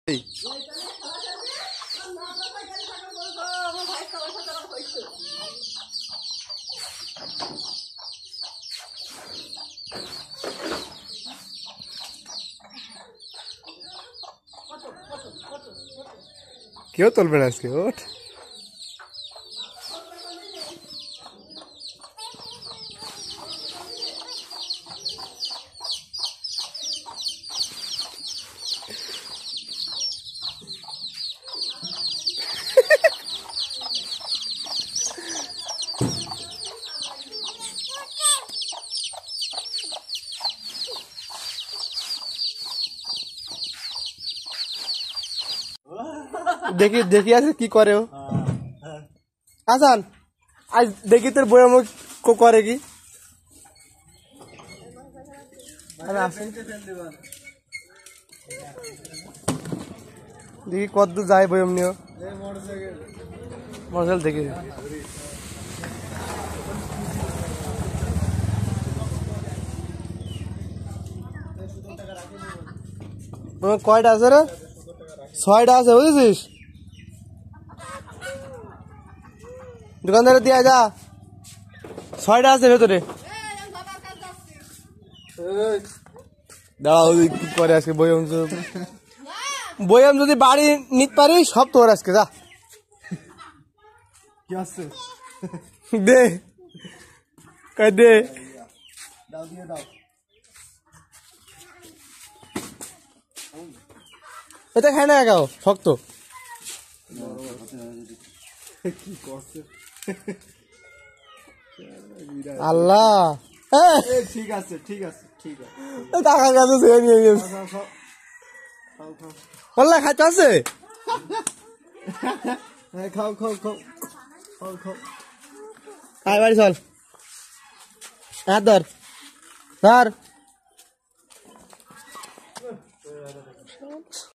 এই কেউ তুলবে না আজকে ওঠ দেখি দেখি আছে কি করে ও আসান আজ দেখি তোর বই আমার করে কি দেখি কত দূর যায় বই এমনিও মোটরসাইকেল দেখি কয়টা আছে রে 6টা আছে বুঝেছিস দোকানদারে দিয়ে যা 6টা আছে ভেতরে দাঁড়াও কি করে আজকে বইয়াম যদি বাড়ি নিতে পারি সব তোর আজকে যা কি আছে দে কই দে দাও দিয়ে দাও এটা খায় না গাও শক্ত আল্লাহ ঠিক আছে ঠিক আছে ঠিক আছে টাকা কাছে নিয়ে গেছে বললা খাইতে আছে খাও খাও খাও খাও খাও আয় বাড়ি চল ধর ধর